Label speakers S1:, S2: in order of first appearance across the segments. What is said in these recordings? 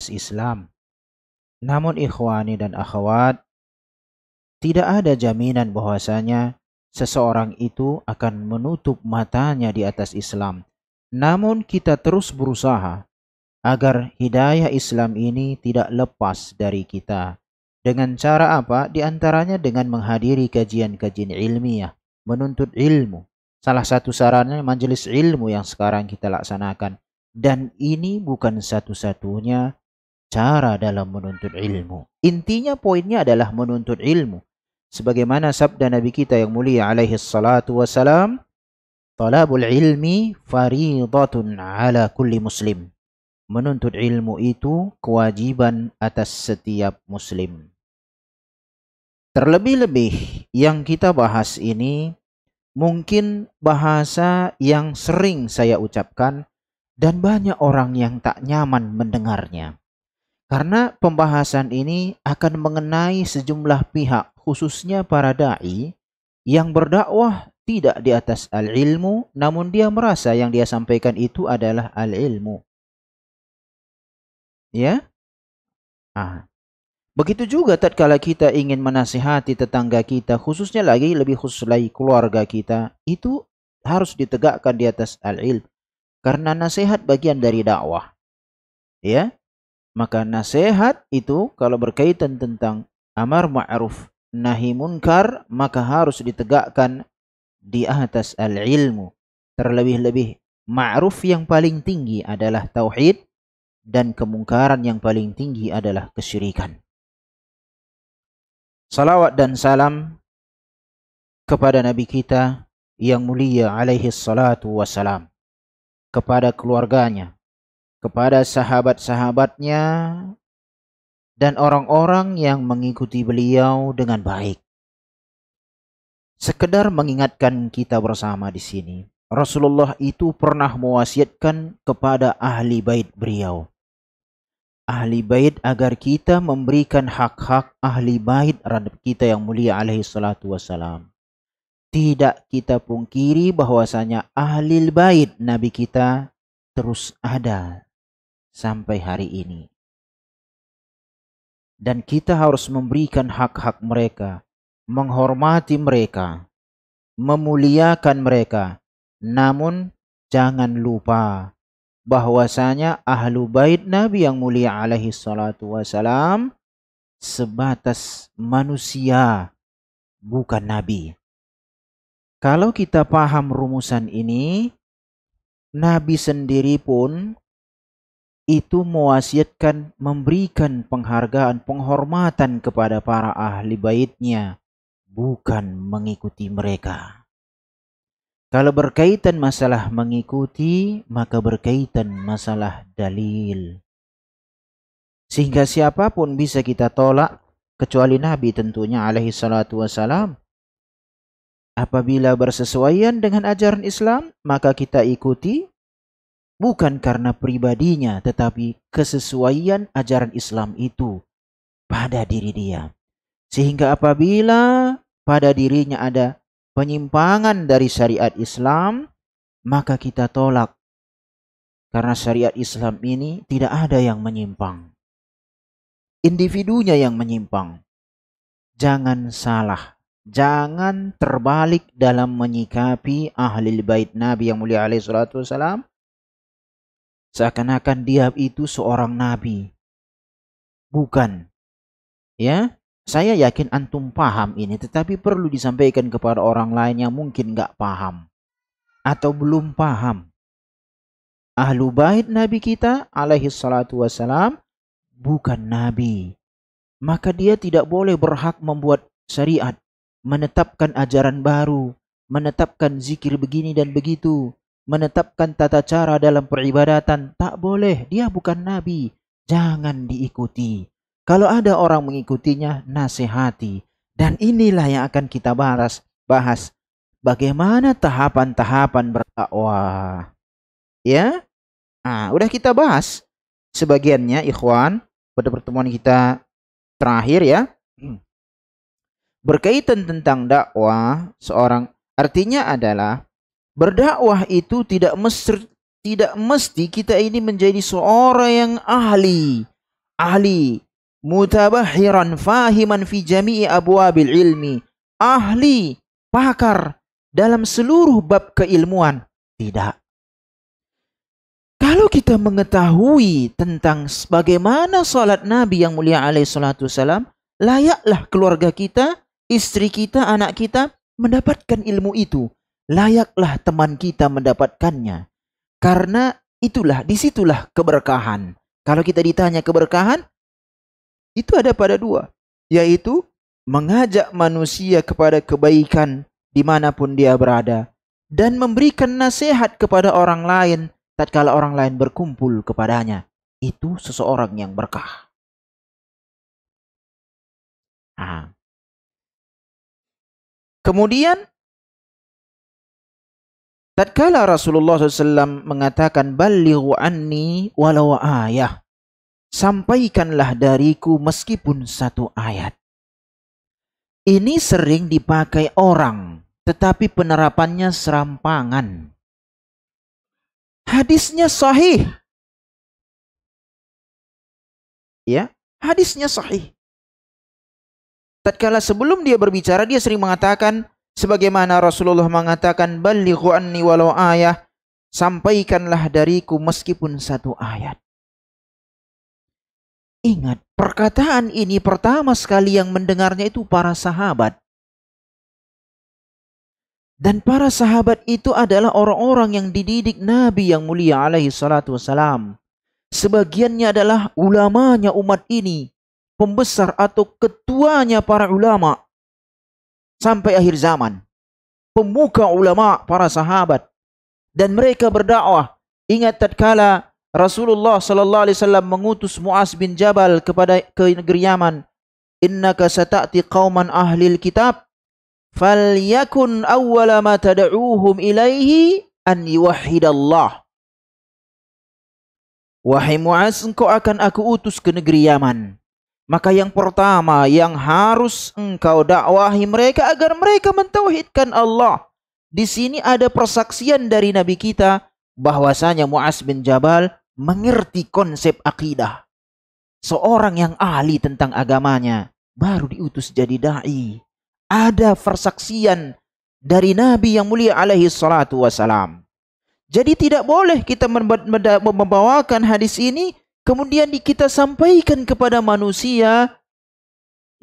S1: atas Islam. Namun ikhwani dan akhwat, tidak ada jaminan bahwasanya seseorang itu akan menutup matanya di atas Islam. Namun kita terus berusaha agar hidayah Islam ini tidak lepas dari kita. Dengan cara apa? Di antaranya dengan menghadiri kajian-kajian ilmiah, menuntut ilmu. Salah satu sarannya majelis ilmu yang sekarang kita laksanakan. Dan ini bukan satu-satunya cara dalam menuntut ilmu. Intinya poinnya adalah menuntut ilmu. Sebagaimana sabda Nabi kita yang mulia alaihi salatu wassalam, talabul ilmi faridatun ala kulli muslim. Menuntut ilmu itu kewajiban atas setiap muslim. Terlebih-lebih yang kita bahas ini mungkin bahasa yang sering saya ucapkan dan banyak orang yang tak nyaman mendengarnya. Karena pembahasan ini akan mengenai sejumlah pihak, khususnya para da'i yang berdakwah tidak di atas al-ilmu, namun dia merasa yang dia sampaikan itu adalah al-ilmu. Ya? Begitu juga tatkala kita ingin menasihati tetangga kita, khususnya lagi lebih khusus lagi keluarga kita, itu harus ditegakkan di atas al-ilm. Karena nasihat bagian dari dakwah. Ya? Maka nasihat itu kalau berkaitan tentang amar ma'ruf nahi munkar, maka harus ditegakkan di atas al-ilmu. Terlebih-lebih ma'ruf yang paling tinggi adalah tauhid dan kemungkaran yang paling tinggi adalah kesyirikan. Salawat dan salam kepada Nabi kita yang mulia alaihi salatu wassalam, kepada keluarganya, kepada sahabat-sahabatnya, dan orang-orang yang mengikuti beliau dengan baik. Sekedar mengingatkan kita bersama di sini, Rasulullah itu pernah mewasiatkan kepada ahli bait beliau. Ahli bait agar kita memberikan hak-hak ahli bait kita yang mulia alaihi salatu wassalam. Tidak kita pungkiri bahwasanya ahli bait Nabi kita terus ada sampai hari ini. Dan kita harus memberikan hak-hak mereka, menghormati mereka, memuliakan mereka. Namun jangan lupa bahwasanya ahlu bait Nabi yang mulia alaihi salatu wassalam sebatas manusia, bukan Nabi. Kalau kita paham rumusan ini, Nabi sendiri pun itu mewasiatkan memberikan penghargaan, penghormatan kepada para ahli baitnya, bukan mengikuti mereka. Kalau berkaitan masalah mengikuti, maka berkaitan masalah dalil. Sehingga siapapun bisa kita tolak, kecuali Nabi tentunya alaihi salatu wassalam. Apabila bersesuaian dengan ajaran Islam, maka kita ikuti. Bukan karena pribadinya, tetapi kesesuaian ajaran Islam itu pada diri dia. Sehingga apabila pada dirinya ada penyimpangan dari syariat Islam, maka kita tolak. Karena syariat Islam ini tidak ada yang menyimpang. Individunya yang menyimpang. Jangan salah. Jangan terbalik dalam menyikapi ahli bait Nabi yang mulia alaihi salatu wassalam. Seakan-akan dia itu seorang nabi. Bukan. Ya, saya yakin antum paham ini, tetapi perlu disampaikan kepada orang lain yang mungkin nggak paham atau belum paham. Ahlu bait Nabi kita alaihi salatu wassalam bukan nabi. Maka dia tidak boleh berhak membuat syariat, menetapkan ajaran baru, menetapkan zikir begini dan begitu, menetapkan tata cara dalam peribadatan. Tak boleh, dia bukan nabi. Jangan diikuti. Kalau ada orang mengikutinya, nasihati. Dan inilah yang akan kita bahas. Bagaimana tahapan-tahapan berdakwah. Ya? Udah kita bahas sebagiannya ikhwan pada pertemuan kita terakhir ya. Berkaitan tentang dakwah seorang, artinya adalah berdakwah itu tidak mesti kita ini menjadi seorang yang ahli, ahli, mutabahiran fahiman fi jami'i abwabil ilmi, ahli, pakar dalam seluruh bab keilmuan. Tidak. Kalau kita mengetahui tentang bagaimana salat Nabi yang mulia alaihi salatu wasalam, layaklah keluarga kita, istri kita, anak kita mendapatkan ilmu itu. Layaklah teman kita mendapatkannya. Karena itulah, disitulah keberkahan. Kalau kita ditanya keberkahan, itu ada pada dua. Yaitu mengajak manusia kepada kebaikan dimanapun dia berada. Dan memberikan nasihat kepada orang lain tatkala orang lain berkumpul kepadanya. Itu seseorang yang berkah. Nah. Kemudian tatkala Rasulullah SAW mengatakan balighu anni walau ayah, sampaikanlah dariku meskipun satu ayat. Ini sering dipakai orang, tetapi penerapannya serampangan. Hadisnya sahih. Ya, hadisnya sahih. Tatkala sebelum dia berbicara, dia sering mengatakan sebagaimana Rasulullah mengatakan balighu anni walau ayah, sampaikanlah dariku meskipun satu ayat. Ingat, perkataan ini pertama sekali yang mendengarnya itu para sahabat. Dan para sahabat itu adalah orang-orang yang dididik Nabi yang mulia alaihi salatu wassalam. Sebagiannya adalah ulamanya umat ini, pembesar atau ketuanya para ulama sampai akhir zaman. Pemuka ulama para sahabat. Dan mereka berdakwah. Ingat tatkala Rasulullah sallallahu alaihi wasallam mengutus Muaz bin Jabal ke negeri Yaman. Innaka sata'ti qauman ahlil kitab falyakun awwala ma tad'uuhum ilaihi an yuwahhidallah. Wahai Muaz, engkau akan aku utus ke negeri Yaman. Maka yang pertama yang harus engkau dakwahi mereka agar mereka mentauhidkan Allah. Di sini ada persaksian dari Nabi kita bahwasanya Muaz bin Jabal mengerti konsep akidah. Seorang yang ahli tentang agamanya baru diutus jadi dai. Ada persaksian dari Nabi yang mulia alaihi salatu wasalam. Jadi tidak boleh kita membawakan hadis ini kemudian kita sampaikan kepada manusia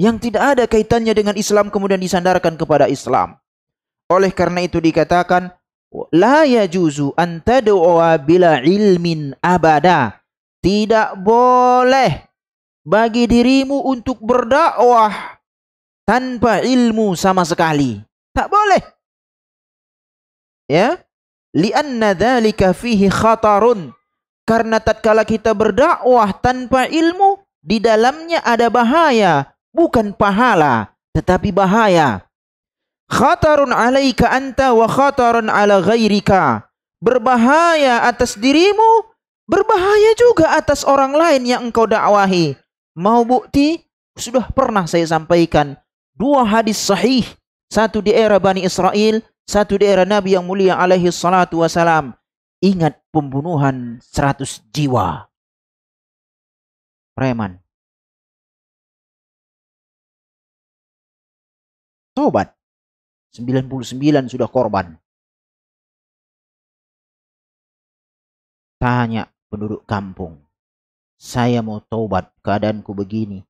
S1: yang tidak ada kaitannya dengan Islam kemudian disandarkan kepada Islam. Oleh karena itu dikatakan la yajuzu an tad'a bila ilmin abada. Tidak boleh bagi dirimu untuk berdakwah tanpa ilmu sama sekali. Tak boleh. Ya? Li'anna dzalika fihi khatarun. Karena tatkala kita berdakwah tanpa ilmu, di dalamnya ada bahaya, bukan pahala, tetapi bahaya. Khatarun alaika anta wa khatarun ala ghairika. Berbahaya atas dirimu, berbahaya juga atas orang lain yang engkau dakwahi. Mau bukti? Sudah pernah saya sampaikan dua hadis sahih, satu di era Bani Israel, satu di era Nabi yang mulia alaihi salatu wasalam. Ingat pembunuhan 100 jiwa. Preman. Tobat. 99 sudah korban. Tanya penduduk kampung. Saya mau tobat, keadaanku begini.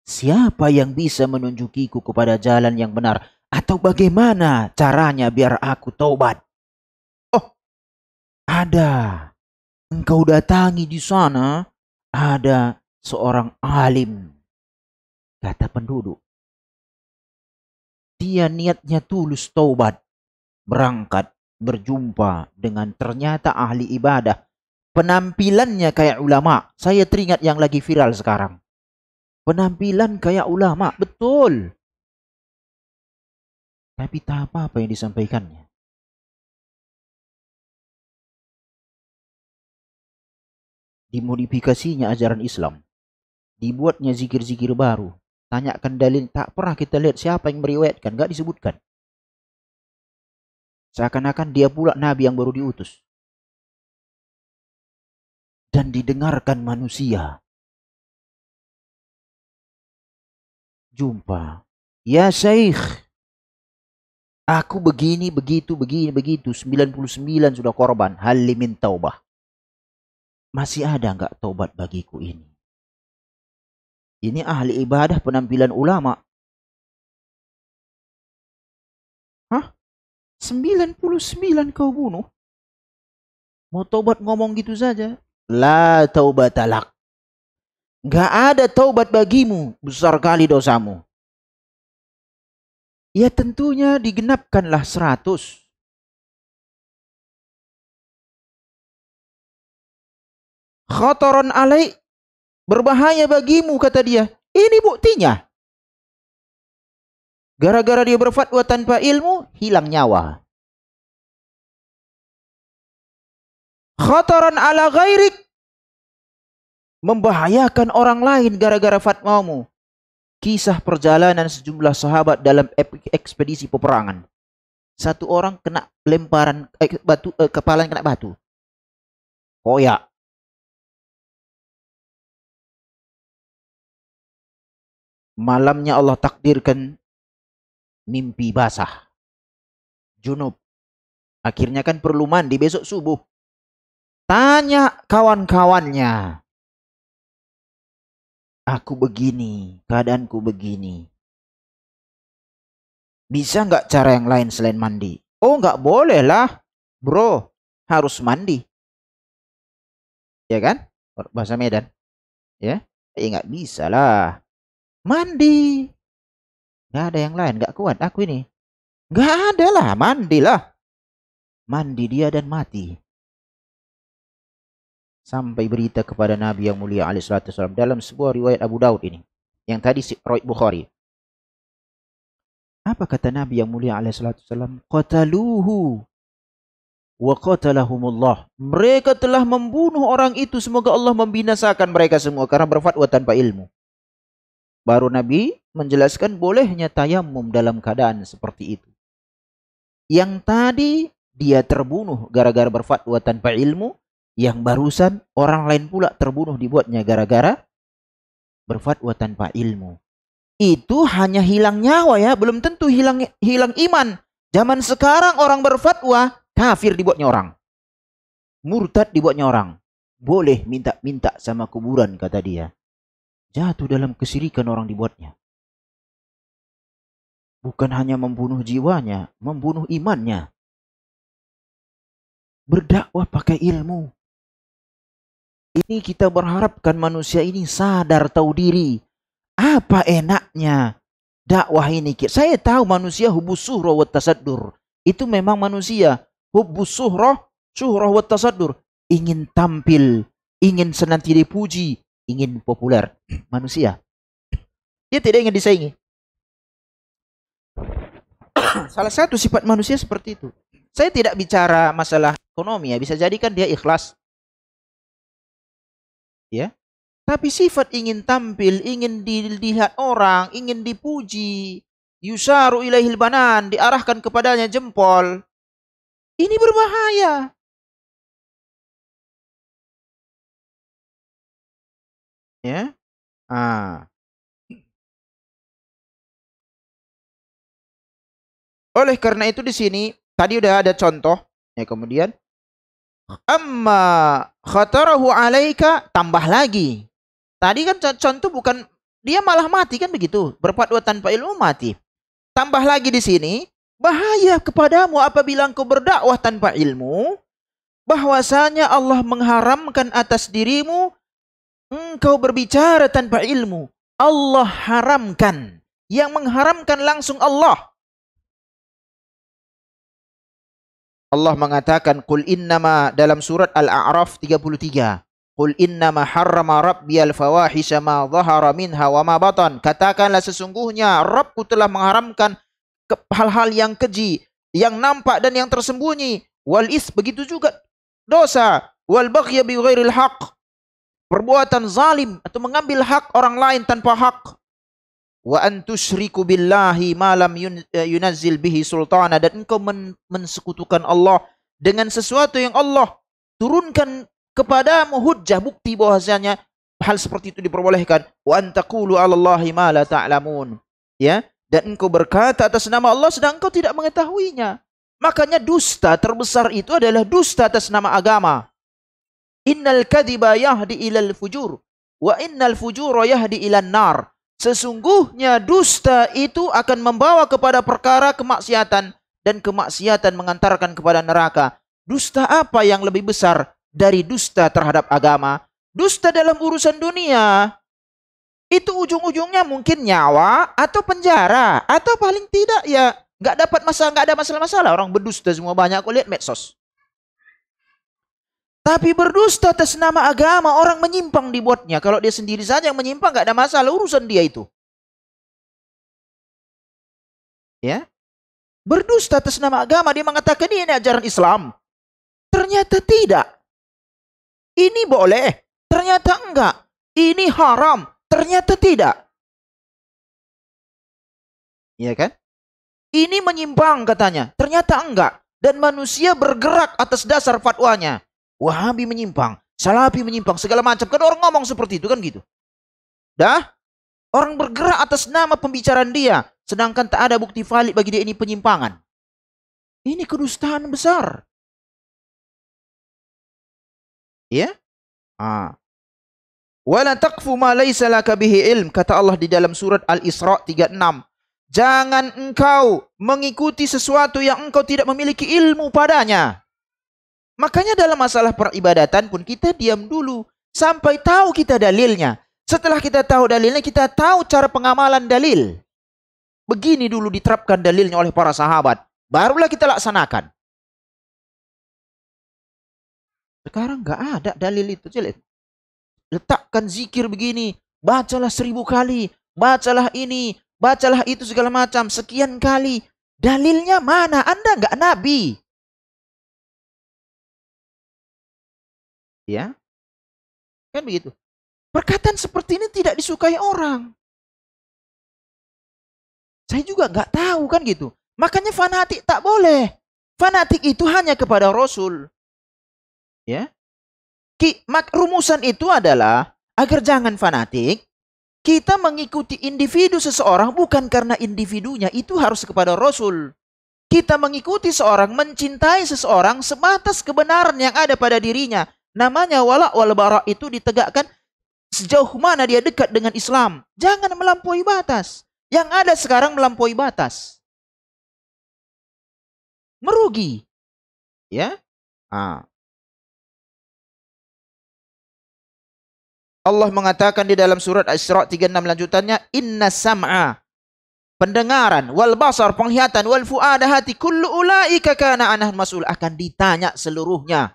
S1: Siapa yang bisa menunjukiku kepada jalan yang benar? Atau bagaimana caranya biar aku tobat? Ada. Engkau datangi di sana, ada seorang alim, kata penduduk. Dia niatnya tulus taubat, berangkat, berjumpa dengan ternyata ahli ibadah. Penampilannya kayak ulama. Saya teringat yang lagi viral sekarang. Penampilan kayak ulama, betul. Tapi tak apa-apa yang disampaikannya. Dimodifikasinya ajaran Islam. Dibuatnya zikir-zikir baru. Tanyakan dalil, tak pernah kita lihat siapa yang meriwayatkan, gak disebutkan. Seakan-akan dia pula Nabi yang baru diutus. Dan didengarkan manusia. Jumpa. Ya Syekh, aku begini, begitu, begini, begitu. 99 sudah korban. Halimin taubah. Masih ada nggak taubat bagiku ini? Ini ahli ibadah penampilan ulama. Hah? 99 kau bunuh? Mau taubat ngomong gitu saja? La taubatalak. Nggak ada taubat bagimu. Besar kali dosamu. Ya tentunya digenapkanlah 100. Khataran alaik. Berbahaya bagimu, kata dia. Ini buktinya. Gara-gara dia berfatwa tanpa ilmu, hilang nyawa. Khataran ala ghairik. Membahayakan orang lain gara-gara fatwamu. Kisah perjalanan sejumlah sahabat dalam ekspedisi peperangan. Satu orang kena lemparan batu, kepalanya kena batu. Koyak. Malamnya Allah takdirkan mimpi basah. Junub. Akhirnya kan perlu mandi besok subuh. Tanya kawan-kawannya. Aku begini, keadaanku begini. Bisa nggak cara yang lain selain mandi? Oh, nggak boleh lah, bro. Harus mandi. Ya kan? Bahasa Medan. Ya, nggak bisa lah. Mandi. Nggak ada yang lain, nggak kuat aku ini. Nggak ada lah, mandilah. Mandi dia dan mati. Sampai berita kepada Nabi yang mulia alaihissalam dalam sebuah riwayat Abu Daud ini. Yang tadi riwayat Bukhari. Apa kata Nabi yang mulia alaihissalam? Qataluhu wa qatalahumullah. Mereka telah membunuh orang itu, semoga Allah membinasakan mereka semua karena berfatwa tanpa ilmu. Baru Nabi menjelaskan bolehnya tayamum dalam keadaan seperti itu. Yang tadi dia terbunuh gara-gara berfatwa tanpa ilmu, yang barusan orang lain pula terbunuh dibuatnya gara-gara berfatwa tanpa ilmu. Itu hanya hilang nyawa ya, belum tentu hilang iman. Zaman sekarang orang berfatwa, kafir dibuatnya orang. Murtad dibuatnya orang. Boleh minta-minta sama kuburan, kata dia. Jatuh dalam kesyirikan orang dibuatnya. Bukan hanya membunuh jiwanya, membunuh imannya. Berdakwah pakai ilmu. Ini kita berharapkan manusia ini sadar tahu diri. Apa enaknya dakwah ini? Saya tahu manusia hubus suhroh wa tasaddur. Itu memang manusia hubus suhroh wa tasaddur. Ingin tampil, ingin senantiasa dipuji, ingin populer. Manusia. Dia tidak ingin disaingi. Salah satu sifat manusia seperti itu. Saya tidak bicara masalah ekonomi ya. Bisa jadi kan dia ikhlas. Ya. Tapi sifat ingin tampil, ingin dilihat orang, ingin dipuji, yusaru ilaihil banan, diarahkan kepadanya jempol. Ini berbahaya. Ya. Oleh karena itu di sini tadi udah ada contoh ya, kemudian amma khatarahu alaika, tambah lagi. Tadi kan contoh bukan dia malah mati kan begitu, berfatwa tanpa ilmu mati. Tambah lagi di sini, bahaya kepadamu apabila engkau berdakwah tanpa ilmu, bahwasanya Allah mengharamkan atas dirimu engkau berbicara tanpa ilmu. Allah haramkan. Yang mengharamkan langsung Allah. Allah mengatakan qul innama dalam surat Al-A'raf 33. Qul innama harrama rabbiyal fawahisha ma dhahara minha wa ma batan. Katakanlah sesungguhnya Rabbku telah mengharamkan hal-hal yang keji, yang nampak dan yang tersembunyi. Wal is, begitu juga dosa. Wal baghya bi ghairil haqq. Perbuatan zalim atau mengambil hak orang lain tanpa hak. Wa an tusyriku billahi ma lam yunazzil bihi sultana, dan engkau mensekutukan Allah dengan sesuatu yang Allah turunkan kepadamu hujjah, bukti bahwasanya hal seperti itu diperbolehkan. Wa antaqulu 'alallahi ma la ta'lamun. Ya, dan engkau berkata atas nama Allah sedang engkau tidak mengetahuinya. Makanya dusta terbesar itu adalah dusta atas nama agama. Innal kadhiba yahdi ilal fujur wa innal fujura yahdi ilan nar. Sesungguhnya dusta itu akan membawa kepada perkara kemaksiatan dan kemaksiatan mengantarkan kepada neraka. Dusta apa yang lebih besar dari dusta terhadap agama? Dusta dalam urusan dunia itu ujung-ujungnya mungkin nyawa atau penjara atau paling tidak ya nggak ada masalah-masalah. Orang berdusta semua banyak, aku lihat medsos. Tapi berdusta atas nama agama, orang menyimpang dibuatnya. Kalau dia sendiri saja yang menyimpang nggak ada masalah, urusan dia itu. Ya, berdusta atas nama agama, dia mengatakan ini ajaran Islam. Ternyata tidak. Ini boleh, ternyata enggak. Ini haram, ternyata tidak. Iya kan? Ini menyimpang katanya, ternyata enggak. Dan manusia bergerak atas dasar fatwanya. Wahabi menyimpang, Salafi menyimpang, segala macam. Kan orang ngomong seperti itu kan gitu. Dah, orang bergerak atas nama pembicaraan dia. Sedangkan tak ada bukti valid bagi dia, ini penyimpangan. Ini kedustaan besar. Ya? Wala taqfu ma laysa laka bihi ilm, kata Allah di dalam surat Al-Isra 36. Jangan engkau mengikuti sesuatu yang engkau tidak memiliki ilmu padanya. Makanya dalam masalah peribadatan pun kita diam dulu sampai tahu kita dalilnya. Setelah kita tahu dalilnya, kita tahu cara pengamalan dalil. Begini dulu diterapkan dalilnya oleh para sahabat. Barulah kita laksanakan. Sekarang nggak ada dalil itu. Letakkan zikir begini. Bacalah 1000 kali. Bacalah ini. Bacalah itu segala macam. Sekian kali. Dalilnya mana? Anda nggak nabi. Ya. Kan begitu. Perkataan seperti ini tidak disukai orang. Saya juga nggak tahu kan gitu. Makanya fanatik tak boleh. Fanatik itu hanya kepada Rasul. Ya. Rumusan itu adalah agar jangan fanatik. Kita mengikuti individu seseorang bukan karena individunya. Itu harus kepada Rasul. Kita mengikuti seorang, mencintai seseorang sebatas kebenaran yang ada pada dirinya. Namanya wala wal bara itu ditegakkan sejauh mana dia dekat dengan Islam. Jangan melampaui batas. Yang ada sekarang melampaui batas. Merugi. Ya. Allah mengatakan di dalam surat Al-Isra 36 lanjutannya, inna sam'a, pendengaran, wal basar, penglihatan, wal fu'ada, hati, kullu ulaika kana anhu mas'ul, akan ditanya seluruhnya.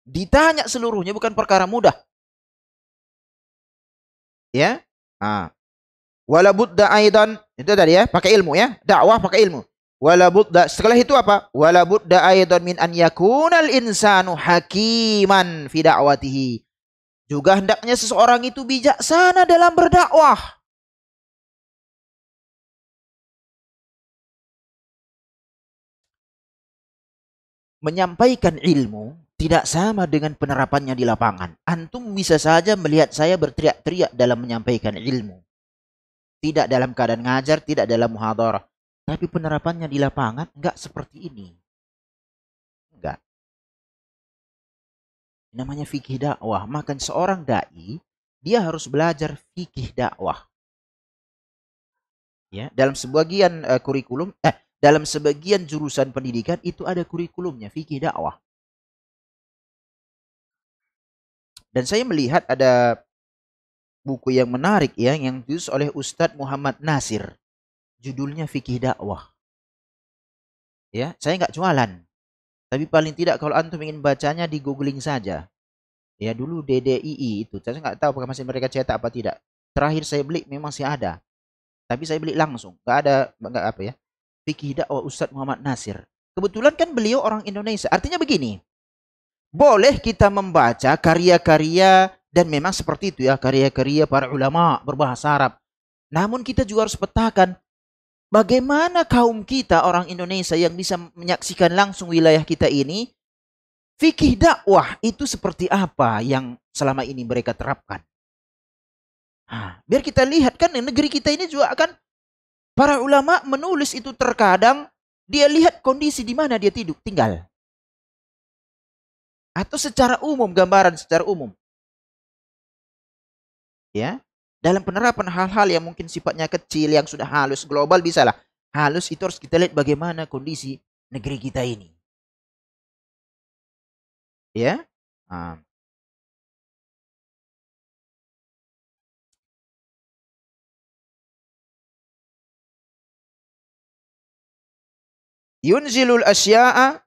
S1: Ditanya seluruhnya, bukan perkara mudah. Ya. Wala budda aidan, itu tadi ya, pakai ilmu ya, dakwah pakai ilmu. Wala budda, setelah itu apa? Wala budda aidan min an yakunal insanu hakiman fi da'watihi. Juga hendaknya seseorang itu bijaksana dalam berdakwah. Menyampaikan ilmu tidak sama dengan penerapannya di lapangan. Antum bisa saja melihat saya berteriak-teriak dalam menyampaikan ilmu. Tidak dalam keadaan ngajar, tidak dalam muhadarah. Tapi penerapannya di lapangan enggak seperti ini. Enggak. Namanya fikih dakwah. Maka seorang da'i, dia harus belajar fikih dakwah. Ya, dalam sebagian dalam sebagian jurusan pendidikan itu ada kurikulumnya, fikih dakwah. Dan saya melihat ada buku yang menarik ya, yang ditulis oleh Ustadz Muhammad Nasir. Judulnya Fikih Dakwah. Ya, saya nggak jualan. Tapi paling tidak kalau antum ingin bacanya di googling saja. Ya, dulu DDII itu. Saya nggak tahu apakah masih mereka cetak apa tidak. Terakhir saya beli memang masih ada. Tapi saya beli langsung. Nggak apa ya. Fikih Dakwah Ustadz Muhammad Nasir. Kebetulan kan beliau orang Indonesia. Artinya begini. Boleh kita membaca karya-karya, dan memang seperti itu ya, karya-karya para ulama berbahasa Arab. Namun kita juga harus petakan bagaimana kaum kita orang Indonesia yang bisa menyaksikan langsung wilayah kita ini Fikih dakwah itu seperti apa yang selama ini mereka terapkan? Biar kita lihat kan negeri kita ini juga akan para ulama menulis itu terkadang dia lihat kondisi di mana dia tinggal. Atau secara umum, gambaran secara umum. Ya, dalam penerapan hal-hal yang mungkin sifatnya kecil, yang sudah halus, global bisa lah. Halus itu harus kita lihat bagaimana kondisi negeri kita ini. Ya, yunzilul asya'a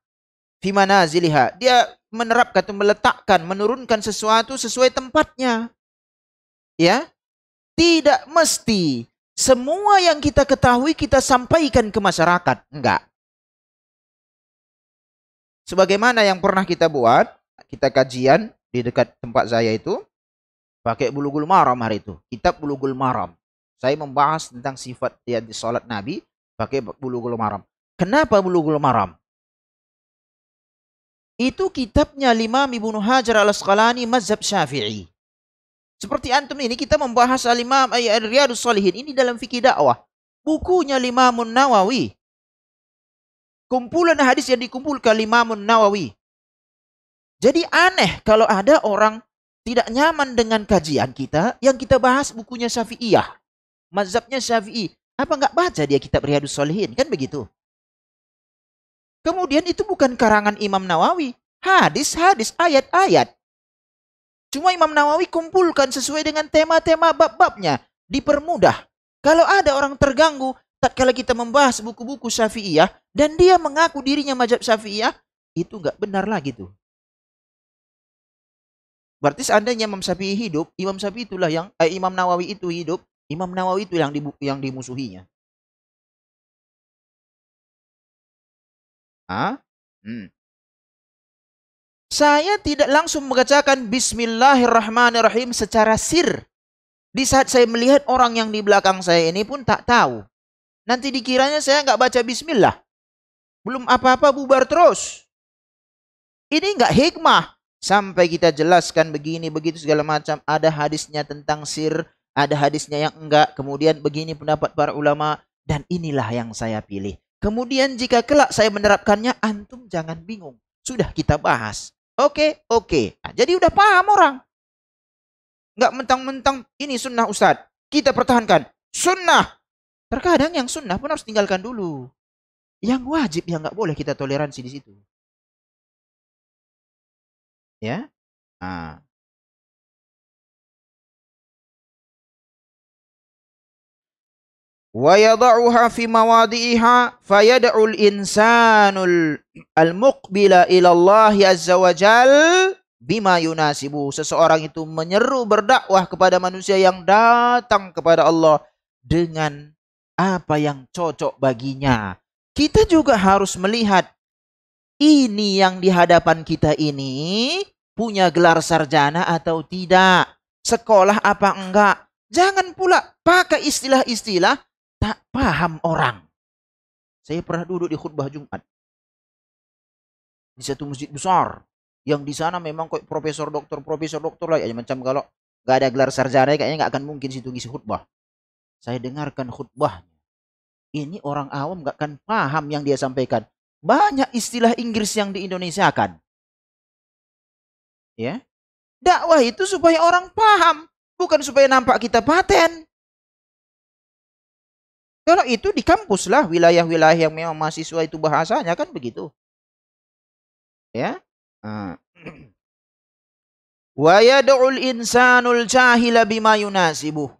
S1: fi manaziliha. Dia menerapkan atau meletakkan, menurunkan sesuatu sesuai tempatnya. Ya, tidak mesti semua yang kita ketahui kita sampaikan ke masyarakat. Enggak. Sebagaimana yang pernah kita buat, kita kajian di dekat tempat saya itu, pakai Bulughul Maram hari itu. Kitab Bulughul Maram. Saya membahas tentang sifat dia di salat Nabi pakai Bulughul Maram. Kenapa Bulughul Maram? Itu kitabnya Imam Ibnu Hajar Al-Asqalani mazhab Syafi'i. Seperti antum ini kita membahas Al-Imam Riyadhus Shalihin ini dalam fikih dakwah. Bukunya Imam Nawawi. Kumpulan hadis yang dikumpulkan Imam Nawawi. Jadi aneh kalau ada orang tidak nyaman dengan kajian kita yang kita bahas bukunya Syafi'iyah. Mazhabnya Syafi'i. Apa enggak baca dia kitab Riyadhus Shalihin? Kan begitu. Kemudian itu bukan karangan Imam Nawawi. Hadis-hadis, ayat-ayat. Cuma Imam Nawawi kumpulkan sesuai dengan tema-tema bab-babnya. Dipermudah. Kalau ada orang terganggu, tatkala kita membahas buku-buku Syafi'iyah, dan dia mengaku dirinya mazhab Syafi'iyah, itu enggak benar lagi tuh. Berarti seandainya Imam Syafi'i hidup, Imam Syafi'i itulah yang, Imam Nawawi itu hidup, Imam Nawawi itu yang dimusuhinya. Saya tidak langsung membacakan Bismillahirrahmanirrahim secara sir. Di saat saya melihat orang yang di belakang saya ini pun tak tahu. Nanti dikiranya saya nggak baca Bismillah. Belum apa-apa bubar terus. Ini nggak hikmah. Sampai kita jelaskan begini, begitu segala macam. Ada hadisnya tentang sir. Ada hadisnya yang enggak. Kemudian begini pendapat para ulama. Dan inilah yang saya pilih. Kemudian jika kelak saya menerapkannya, antum jangan bingung. Sudah kita bahas. Oke. Nah, jadi udah paham orang. Nggak mentang-mentang ini sunnah Ustadz. Kita pertahankan. Sunnah. Terkadang yang sunnah pun harus tinggalkan dulu. Yang wajib yang nggak boleh kita toleransi di situ. Ya. Wa yada'uha fi mawadi'iha fayad'ul insanul al-muqbila ila Allah azza wa jal bima yunasibu. Seseorang itu menyeru berdakwah kepada manusia yang datang kepada Allah dengan apa yang cocok baginya. Kita juga harus melihat ini yang di hadapan kita ini punya gelar sarjana atau tidak, sekolah apa enggak. Jangan pula pakai istilah-istilah tak paham orang. Saya pernah duduk di khutbah Jumat di satu masjid besar yang di sana memang kok profesor doktor lah ya, macam kalau nggak ada gelar sarjana kayaknya nggak akan mungkin situ ngisi khutbah. Saya dengarkan khutbah. Ini orang awam nggak akan paham yang dia sampaikan. Banyak istilah Inggris yang di Indonesia kan. Ya. Dakwah itu supaya orang paham, bukan supaya nampak kita paten. Kalau itu di kampus lah, wilayah-wilayah yang memang mahasiswa itu bahasanya kan begitu. Ya. Wa yad'ul insanul jahila bima yunasibuh.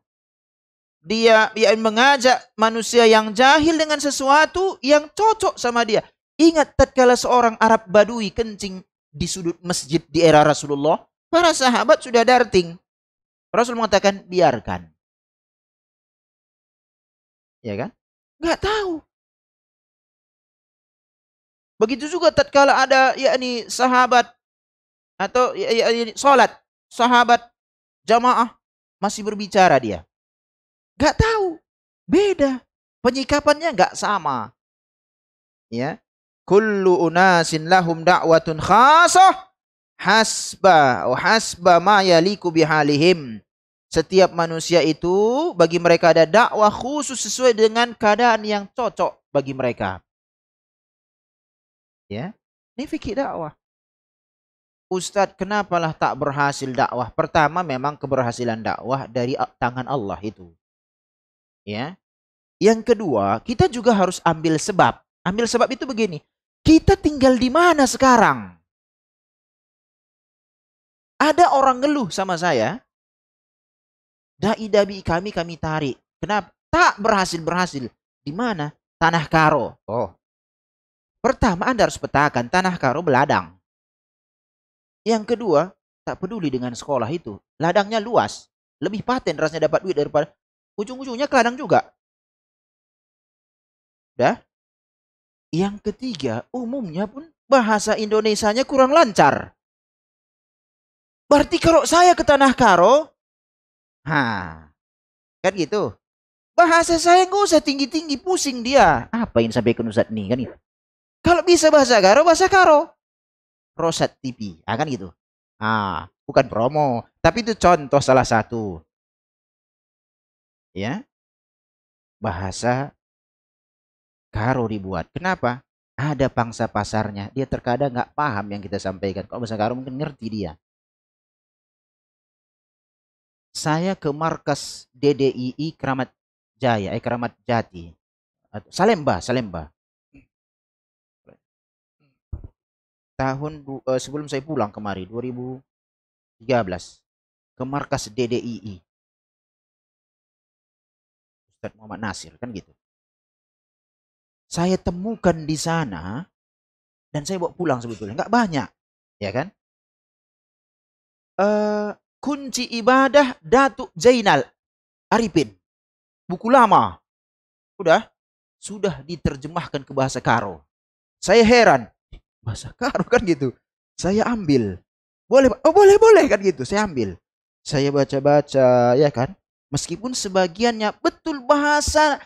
S1: Dia mengajak manusia yang jahil dengan sesuatu yang cocok sama dia. Ingat tatkala seorang Arab Badui kencing di sudut masjid di era Rasulullah, para sahabat sudah darting. Rasul mengatakan biarkan. Ya kan? Nggak tahu. Begitu juga tatkala ada yakni sahabat atau salat, sahabat jamaah masih berbicara dia. Nggak tahu. Beda. Penyikapannya nggak sama. Ya. kullu unasin lahum da'watun khasah hasba ma yaliku bihalihim. Setiap manusia itu bagi mereka ada dakwah khusus sesuai dengan keadaan yang cocok bagi mereka. Ya, ini fikih dakwah. Ustadz, kenapalah tak berhasil dakwah? Pertama, memang keberhasilan dakwah dari tangan Allah itu. Ya. Yang kedua, kita juga harus ambil sebab. Ambil sebab itu begini. Kita tinggal di mana sekarang? Ada orang ngeluh sama saya. Dai-dai kami tarik. Kenapa? Tak berhasil. Di mana? Tanah Karo. Oh. Pertama, Anda harus petakan Tanah Karo beladang. Yang kedua, tak peduli dengan sekolah itu. Ladangnya luas. Lebih paten rasanya dapat duit daripada ujung-ujungnya ke ladang juga. Dah. Yang ketiga, umumnya pun bahasa Indonesianya kurang lancar. Berarti kalau saya ke Tanah Karo, kan gitu. Bahasa saya nggak usah tinggi-tinggi, pusing dia. Apa yang sampaikan Ustadz nih, kan gitu. Kalau bisa bahasa Karo. Rosat TV, kan gitu. Bukan promo, tapi itu contoh salah satu. Ya. Bahasa Karo dibuat. Kenapa? Ada pangsa pasarnya. Dia terkadang nggak paham yang kita sampaikan. Kalau bahasa Karo mungkin ngerti dia. Saya ke markas DDII Kramat Jaya, Kramat Jati. Salemba. Sebelum saya pulang kemari 2013 ke markas DDII Ustadz Muhammad Nasir, kan gitu. Saya temukan di sana dan saya bawa pulang sebetulnya, nggak banyak, ya kan? Kunci ibadah Datuk Zainal Arifin, buku lama, sudah diterjemahkan ke bahasa Karo. Saya heran, bahasa Karo kan gitu. Saya ambil. Boleh kan gitu. Saya ambil. Saya baca-baca, ya kan. Meskipun sebagiannya betul bahasa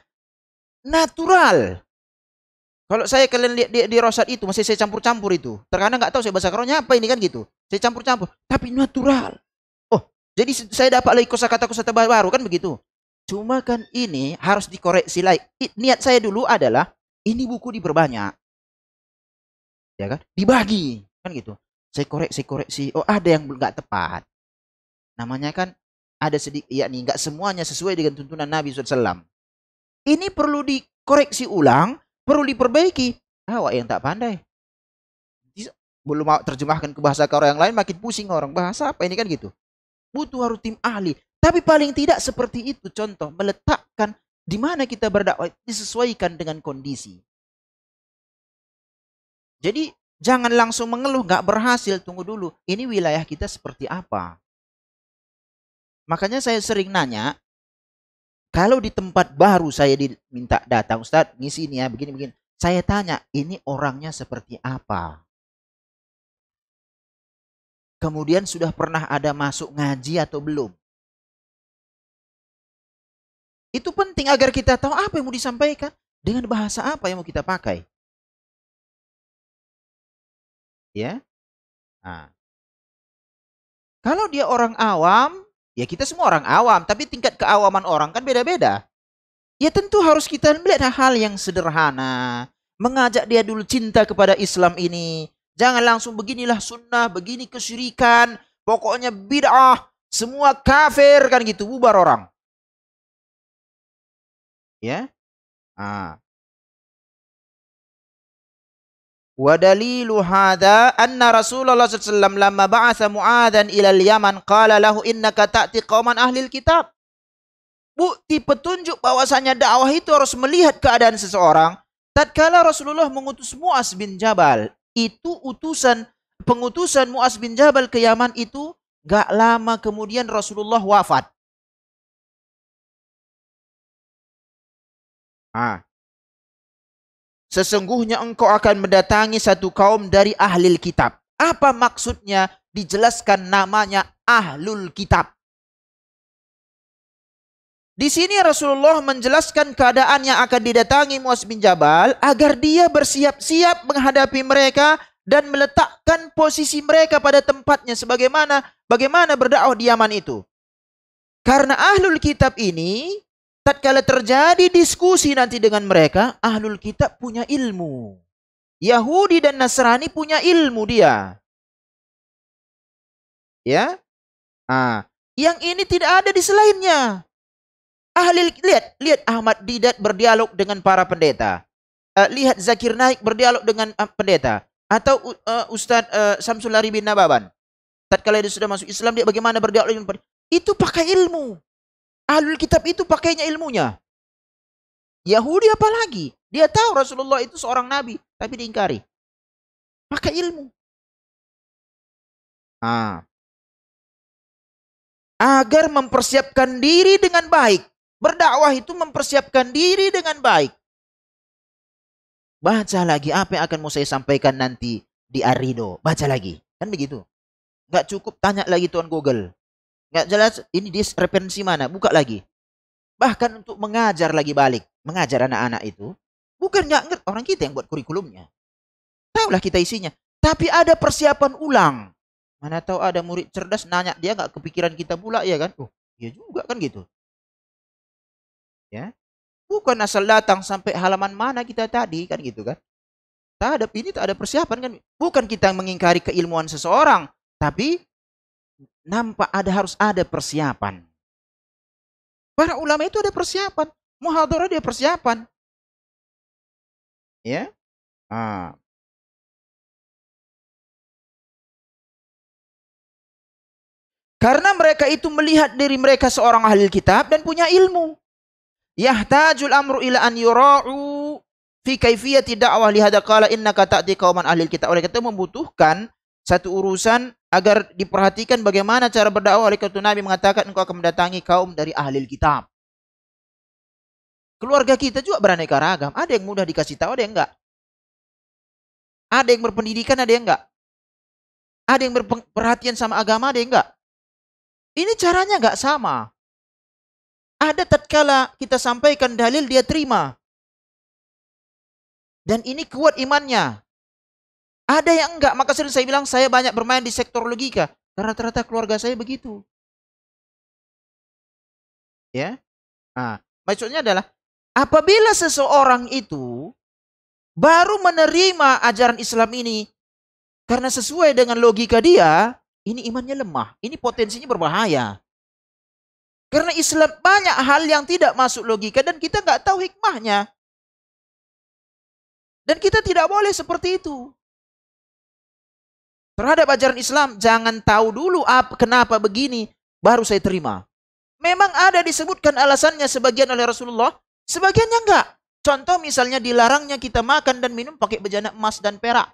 S1: natural. Kalau saya kalian lihat di Rosat itu, masih saya campur-campur itu. Terkadang nggak tahu saya bahasa Karonya apa ini kan gitu. Saya campur-campur. Tapi natural. Oh, jadi saya dapat lagi kosakata baru kan begitu. Cuma kan ini harus dikoreksi lagi. Niat saya dulu adalah, ini buku diperbanyak. Ya kan, dibagi kan gitu. Saya koreksi. Oh, ada yang nggak tepat. Namanya kan ada sedikit, yakni nggak semuanya sesuai dengan tuntunan Nabi SAW. Ini perlu dikoreksi ulang, perlu diperbaiki. Awak yang tak pandai. Belum mau terjemahkan ke bahasa Karo yang lain, makin pusing orang. Bahasa apa ini kan gitu. Butuh harus tim ahli. Tapi paling tidak seperti itu contoh, meletakkan di mana kita berdakwah disesuaikan dengan kondisi. Jadi jangan langsung mengeluh nggak berhasil, tunggu dulu. Ini wilayah kita seperti apa? Makanya saya sering nanya, kalau di tempat baru saya diminta datang, Ustadz, ngisi ini ya, begini. Saya tanya, ini orangnya seperti apa? Kemudian sudah pernah ada masuk ngaji atau belum? Itu penting agar kita tahu apa yang mau disampaikan, dengan bahasa apa yang mau kita pakai. Ya. Kalau dia orang awam, ya kita semua orang awam, tapi tingkat keawaman orang kan beda-beda. Ya tentu harus kita melihat hal yang sederhana. Mengajak dia dulu cinta kepada Islam ini. Jangan langsung beginilah sunnah, begini kesyirikan, pokoknya bid'ah, semua kafir kan gitu, bubar orang. Ya. Wa dalilu hadza anna Rasulullah sallallahu alaihi wasallam lamma ba'atha Mu'adzan ila al-Yaman qala lahu innaka ta'ti qauman ahlil kitab. Bukti petunjuk bahwasanya dakwah itu harus melihat keadaan seseorang. Tatkala Rasulullah mengutus Mu'adz bin Jabal, itu pengutusan Mu'adz bin Jabal ke Yaman itu gak lama kemudian Rasulullah wafat. Sesungguhnya engkau akan mendatangi satu kaum dari ahlil kitab. Apa maksudnya? Dijelaskan namanya ahlul kitab. Di sini Rasulullah menjelaskan keadaan yang akan didatangi Muaz bin Jabal agar dia bersiap-siap menghadapi mereka dan meletakkan posisi mereka pada tempatnya bagaimana berdakwah di Yaman itu. Karena ahlul kitab ini tatkala terjadi diskusi nanti dengan mereka, ahlul kitab punya ilmu. Yahudi dan Nasrani punya ilmu dia. Ya. Yang ini tidak ada di selainnya. Lihat Ahmad Didat berdialog dengan para pendeta. Lihat Zakir Naik berdialog dengan pendeta. Atau Ustadz Samsul Ari bin Nababan. Tatkala dia sudah masuk Islam, dia bagaimana berdialog dengan pendeta. Itu pakai ilmu. Ahlul kitab itu pakainya ilmunya. Yahudi apalagi. Dia tahu Rasulullah itu seorang nabi, tapi diingkari. Pakai ilmu. Agar mempersiapkan diri dengan baik. Berdakwah itu mempersiapkan diri dengan baik. Baca lagi apa yang akan mau saya sampaikan nanti di Arido. Baca lagi. Kan begitu. Nggak cukup tanya lagi Tuan Google. Nggak jelas ini referensi mana. Buka lagi. Bahkan untuk mengajar lagi balik. Mengajar anak-anak itu. Bukan nggak ngerti. Orang kita yang buat kurikulumnya. Tahulah kita isinya. Tapi ada persiapan ulang. Mana tahu ada murid cerdas nanya. Dia nggak kepikiran kita pula ya kan. Oh iya juga kan gitu. Ya, bukan asal datang sampai halaman mana kita tadi kan gitu kan. Tak ada persiapan kan. Bukan kita mengingkari keilmuan seseorang, tapi nampak harus ada persiapan. Para ulama itu ada persiapan, muhadharah dia persiapan. Ya. Karena mereka itu melihat diri mereka seorang ahli kitab dan punya ilmu. Yahtajul amru ila an yura'u fi kaifiyati da'wah lihada qala innaka ta'ti qauman ahli kitab. Oleh karena itu membutuhkan satu urusan agar diperhatikan bagaimana cara berdakwah. Oleh karena itu Nabi mengatakan engkau akan mendatangi kaum dari ahli kitab. Keluarga kita juga beraneka ragam. Ada yang mudah dikasih tahu, ada yang enggak. Ada yang berpendidikan, ada yang enggak. Ada yang berperhatian sama agama, ada yang enggak. Ini caranya enggak sama. Ada tatkala kita sampaikan dalil dia terima. Dan ini kuat imannya. Ada yang enggak, maka sering saya bilang saya banyak bermain di sektor logika. Karena ternyata keluarga saya begitu. Ya. Maksudnya adalah apabila seseorang itu baru menerima ajaran Islam ini karena sesuai dengan logika dia, ini imannya lemah. Ini potensinya berbahaya. Karena Islam banyak hal yang tidak masuk logika dan kita nggak tahu hikmahnya. Dan kita tidak boleh seperti itu. Terhadap ajaran Islam, jangan tahu dulu kenapa begini, baru saya terima. Memang ada disebutkan alasannya sebagian oleh Rasulullah, sebagiannya enggak. Contoh misalnya dilarangnya kita makan dan minum pakai bejana emas dan perak.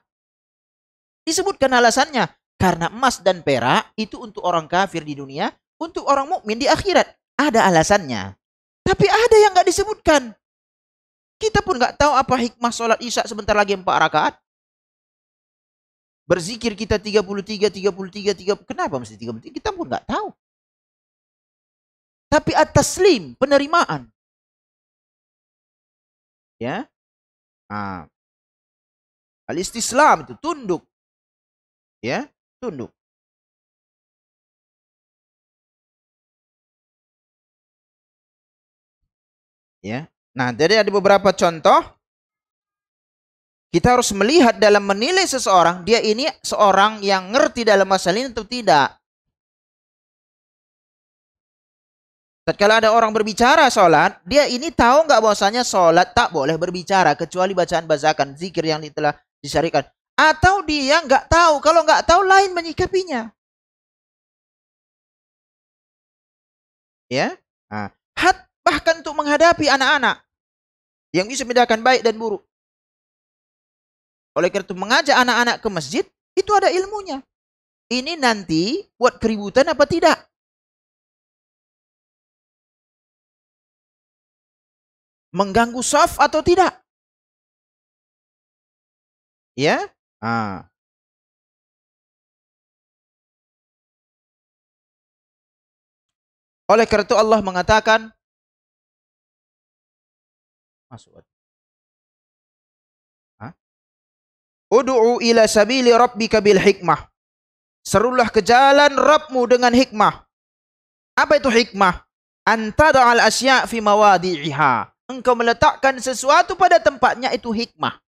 S1: Disebutkan alasannya, karena emas dan perak itu untuk orang kafir di dunia, untuk orang mukmin di akhirat. Ada alasannya. Tapi ada yang nggak disebutkan. Kita pun nggak tahu apa hikmah sholat isya sebentar lagi 4 rakaat. Berzikir kita 33. Kenapa mesti 33? Kita pun nggak tahu. Tapi at-taslim, penerimaan. Ya. Al-istislam itu tunduk. Ya, tunduk. Ya. Nah, jadi ada beberapa contoh. Kita harus melihat dalam menilai seseorang, dia ini seorang yang ngerti dalam masalah ini atau tidak. Tatkala ada orang berbicara sholat, dia ini tahu nggak bahwasanya sholat tak boleh berbicara kecuali bacaan bacakan zikir yang telah disyariatkan. Atau dia nggak tahu, kalau nggak tahu lain menyikapinya. Ya, bahkan untuk menghadapi anak-anak yang bisa membedakan baik dan buruk. Oleh karena itu mengajak anak-anak ke masjid itu ada ilmunya. Ini nanti buat keributan apa tidak? Mengganggu shaf atau tidak? Ya. Oleh karena itu Allah mengatakan Masuk. Hah? Ud'u ila sabili rabbika bil hikmah. Serulah ke jalan Rabbmu dengan hikmah. Apa itu hikmah? Antada'al asya' fi mawadi'iha. Engkau meletakkan sesuatu pada tempatnya, itu hikmah.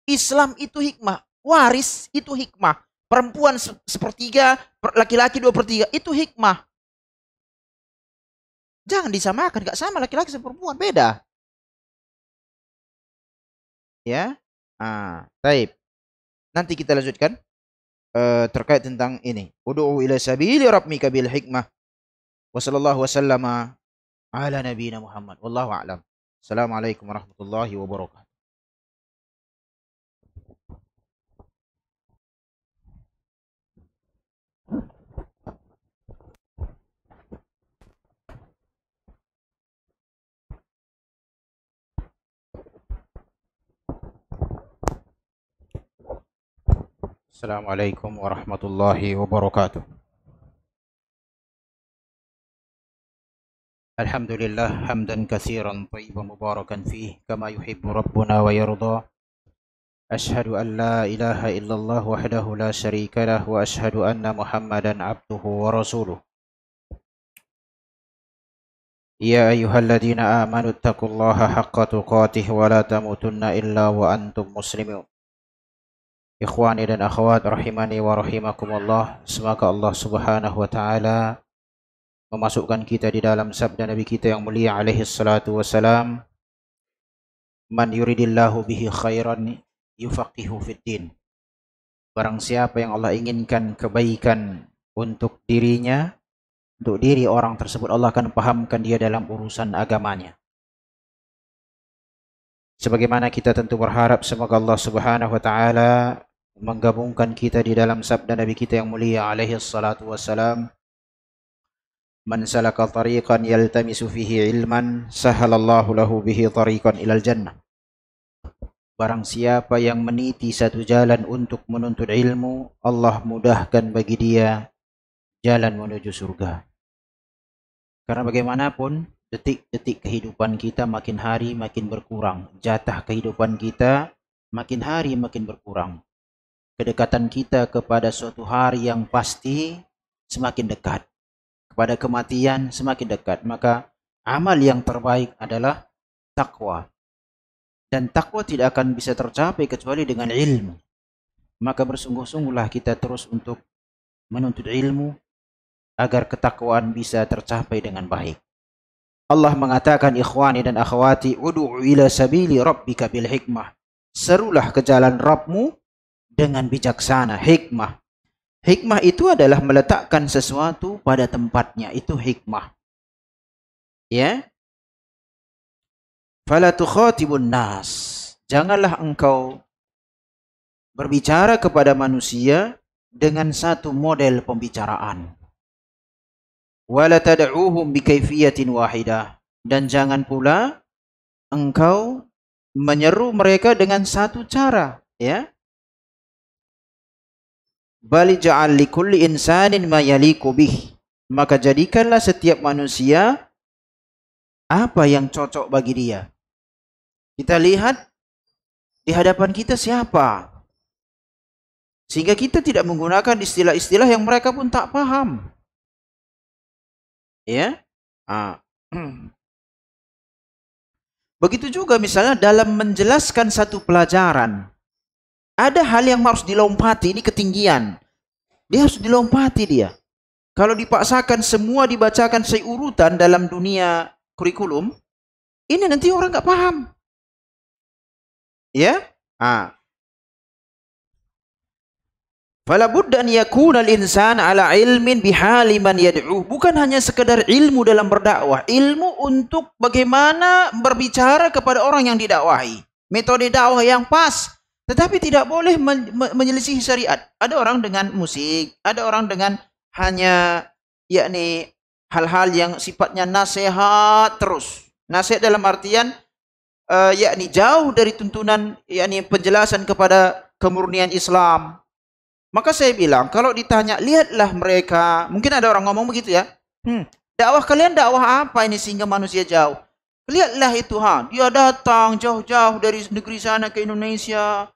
S1: Islam itu hikmah. Waris itu hikmah. Perempuan sepertiga, laki-laki 2/3, itu hikmah. Jangan disamakan, gak sama laki-laki sama perempuan, beda. Ya, taib. Nanti kita lanjutkan terkait tentang ini. Ud'u ila sabili rabbika bil hikmah. Wa sallallahu wasallama ala nabiyina Muhammad. Wallahu a'lam. Assalamualaikum warahmatullahi wabarakatuh. Assalamualaikum warahmatullahi wabarakatuh. Alhamdulillah hamdan katsiran thayyiban mubarakan fih kama yuhibbu rabbuna wa yarda. Ashhadu an la ilaha illallah wahdahu la syarika lah wa ashhadu anna Muhammadan abduhu wa rasuluh. Ya ayyuhalladzina amanu taqullaha haqqa tuqatih wa la tamutunna illa wa antum muslimun. Ikhwani dan akhwat rahimani wa rahimakumullah, semoga Allah Subhanahu wa taala memasukkan kita di dalam sabda Nabi kita yang mulia alaihi salatu wassalam, man yuridillahu bihi khairan yufaqihu fid din. Barang siapa yang Allah inginkan kebaikan untuk dirinya, untuk diri orang tersebut, Allah akan pahamkan dia dalam urusan agamanya. Sebagaimana kita tentu berharap semoga Allah Subhanahu wa taala menggabungkan kita di dalam sabda Nabi kita yang mulia alaihi salatu wassalam, man salaka tariqan yaltamisu fihi ilman sahalallahu lahu bihi tariqan ilal jannah. Barang siapa yang meniti satu jalan untuk menuntut ilmu, Allah mudahkan bagi dia jalan menuju surga. Karena bagaimanapun detik-detik kehidupan kita makin hari makin berkurang, jatah kehidupan kita makin hari makin berkurang. Kedekatan kita kepada suatu hari yang pasti semakin dekat, kepada kematian semakin dekat. Maka amal yang terbaik adalah takwa. Dan takwa tidak akan bisa tercapai kecuali dengan ilmu. Maka bersungguh-sungguhlah kita terus untuk menuntut ilmu agar ketakwaan bisa tercapai dengan baik. Allah mengatakan, ikhwani dan akhwati, ud'u ila sabili rabbika bil hikmah. Serulah ke jalan Rabbmu dengan bijaksana, hikmah. Hikmah itu adalah meletakkan sesuatu pada tempatnya, itu hikmah. Ya. Fala tukhatibun nas. Janganlah engkau berbicara kepada manusia dengan satu model pembicaraan. Wala tad'uuhum bikaifiyatin wahidah. Dan jangan pula engkau menyeru mereka dengan satu cara, ya. Bal ja'al likulli insanin ma yaliqu bih. Maka jadikanlah setiap manusia apa yang cocok bagi dia. Kita lihat di hadapan kita siapa, sehingga kita tidak menggunakan istilah-istilah yang mereka pun tak paham. Ya. Begitu juga misalnya dalam menjelaskan satu pelajaran. Ada hal yang harus dilompati, ini ketinggian. Dia harus dilompati dia. Kalau dipaksakan semua dibacakan seurutan dalam dunia kurikulum, ini nanti orang nggak paham. Ya? Fala budda an yakuna al-insan ala ilmin bihali man yad'u. Bukan hanya sekedar ilmu dalam berdakwah, ilmu untuk bagaimana berbicara kepada orang yang didakwahi. Metode dakwah yang pas. Tetapi tidak boleh menyelisihi syariat. Ada orang dengan musik, ada orang dengan hanya yakni hal-hal yang sifatnya nasihat terus. Nasihat dalam artian yakni jauh dari tuntunan yakni penjelasan kepada kemurnian Islam. Maka saya bilang, kalau ditanya, lihatlah mereka. Mungkin ada orang ngomong begitu ya. Dakwah kalian dakwah apa ini sehingga manusia jauh? Lihatlah itu, dia datang jauh-jauh dari negeri sana ke Indonesia,